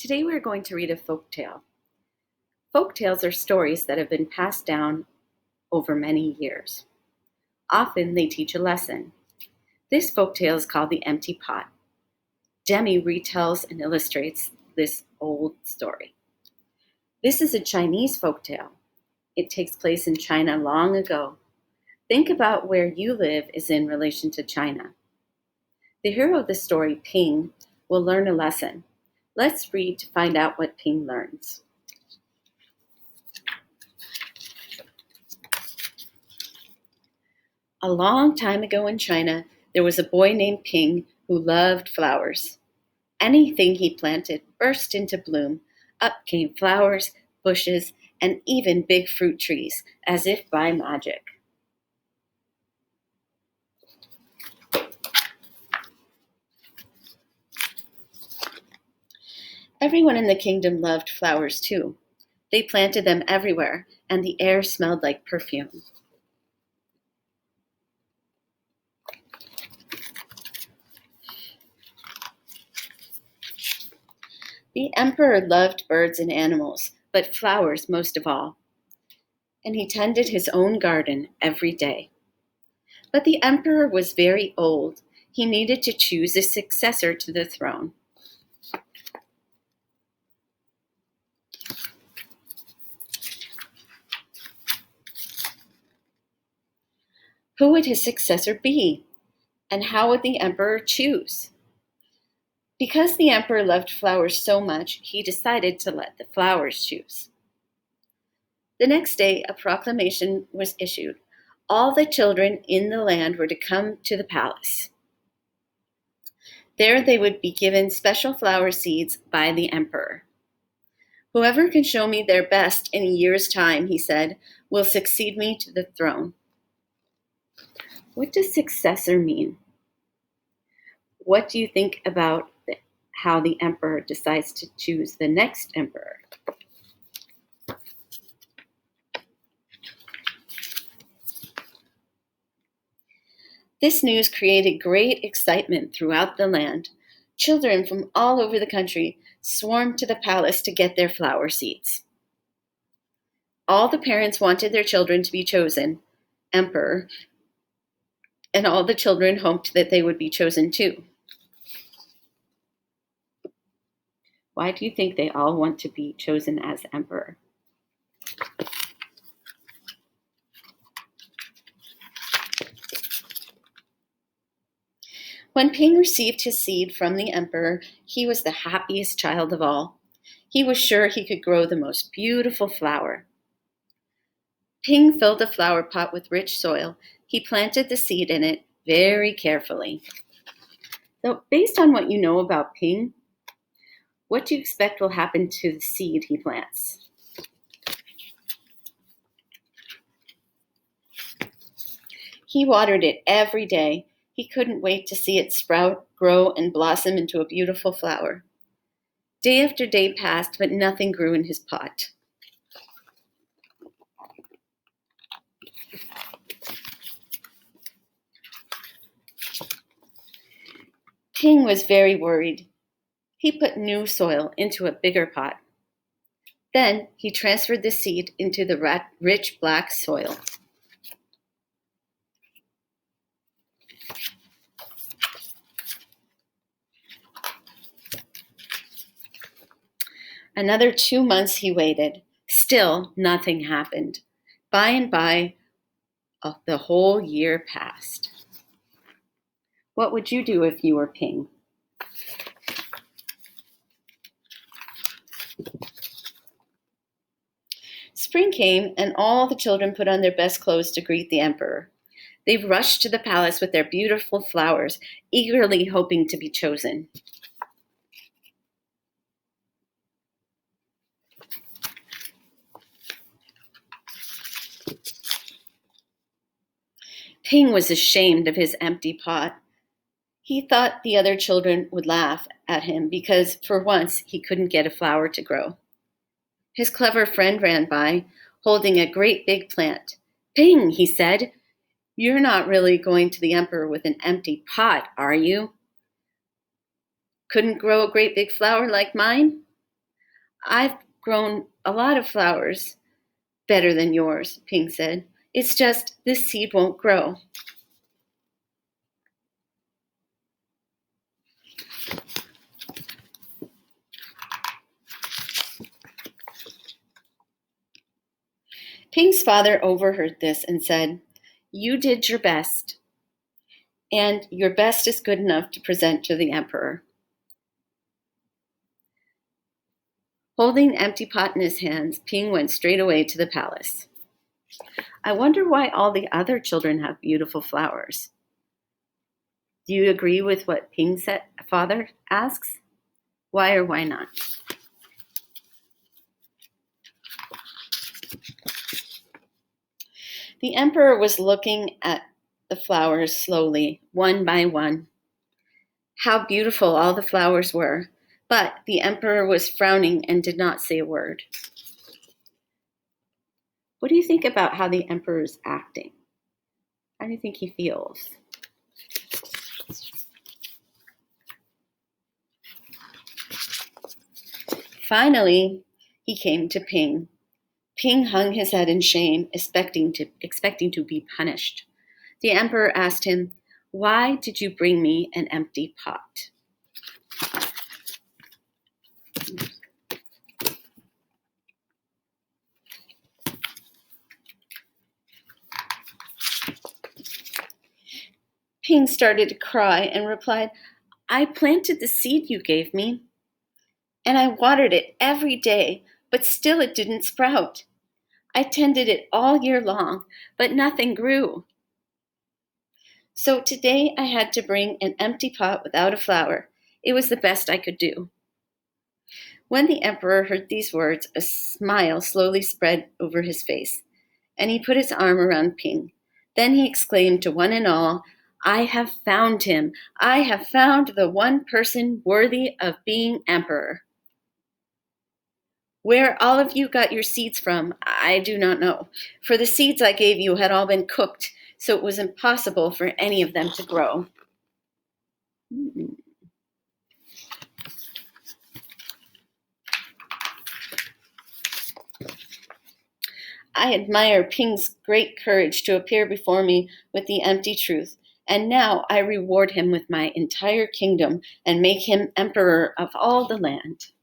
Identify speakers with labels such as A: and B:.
A: Today we're going to read a folk tale. Folk tales are stories that have been passed down over many years. Often they teach a lesson. This folk tale is called The Empty Pot. Demi retells and illustrates this old story. This is a Chinese folk tale. It takes place in China long ago. Think about where you live is in relation to China. The hero of the story, Ping, will learn a lesson. Let's read to find out what Ping learns. A long time ago in China, there was a boy named Ping who loved flowers. Anything he planted burst into bloom. Up came flowers, bushes, and even big fruit trees, as if by magic. Everyone in the kingdom loved flowers too. They planted them everywhere, and the air smelled like perfume. The emperor loved birds and animals, but flowers most of all. And he tended his own garden every day. But the emperor was very old. He needed to choose a successor to the throne. Who would his successor be? And how would the emperor choose? Because the emperor loved flowers so much, he decided to let the flowers choose. The next day, a proclamation was issued. All the children in the land were to come to the palace. There they would be given special flower seeds by the emperor. Whoever can show me their best in a year's time, he said, will succeed me to the throne. What does successor mean? What do you think about how the emperor decides to choose the next emperor? This news created great excitement throughout the land. Children from all over the country swarmed to the palace to get their flower seeds. All the parents wanted their children to be chosen emperor, and all the children hoped that they would be chosen too. Why do you think they all want to be chosen as emperor? When Ping received his seed from the emperor, he was the happiest child of all. He was sure he could grow the most beautiful flower. Ping filled the flower pot with rich soil. He planted the seed in it very carefully. So, based on what you know about Ping, what do you expect will happen to the seed he plants? He watered it every day. He couldn't wait to see it sprout, grow, and blossom into a beautiful flower. Day after day passed, but nothing grew in his pot. Ping was very worried. He put new soil into a bigger pot. Then he transferred the seed into the rich black soil. Another 2 months he waited. Still, nothing happened. By and by, the whole year passed. What would you do if you were Ping? Spring came, and all the children put on their best clothes to greet the emperor. They rushed to the palace with their beautiful flowers, eagerly hoping to be chosen. Ping was ashamed of his empty pot. He thought the other children would laugh at him because, for once, he couldn't get a flower to grow. His clever friend ran by, holding a great big plant. "Ping," he said, "you're not really going to the emperor with an empty pot, are you? Couldn't grow a great big flower like mine?" I've grown a lot of flowers better than yours, Ping said. It's just this seed won't grow. Ping's father overheard this and said, "You did your best, and your best is good enough to present to the emperor." Holding the empty pot in his hands, Ping went straight away to the palace. I wonder why all the other children have beautiful flowers. Do you agree with what Ping's father asks? Why or why not? The emperor was looking at the flowers slowly, one by one. How beautiful all the flowers were, but the emperor was frowning and did not say a word. What do you think about how the emperor is acting? How do you think he feels? Finally, he came to Ping. Ping hung his head in shame, expecting to be punished. The emperor asked him, "Why did you bring me an empty pot?" Ping started to cry and replied, "I planted the seed you gave me, and I watered it every day, but still it didn't sprout. I tended it all year long, but nothing grew. So today I had to bring an empty pot without a flower. It was the best I could do." When the emperor heard these words, a smile slowly spread over his face, and he put his arm around Ping. Then he exclaimed to one and all, "I have found him. I have found the one person worthy of being emperor. Where all of you got your seeds from, I do not know, for the seeds I gave you had all been cooked, so it was impossible for any of them to grow." I admire Ping's great courage to appear before me with the empty truth, and now I reward him with my entire kingdom and make him emperor of all the land.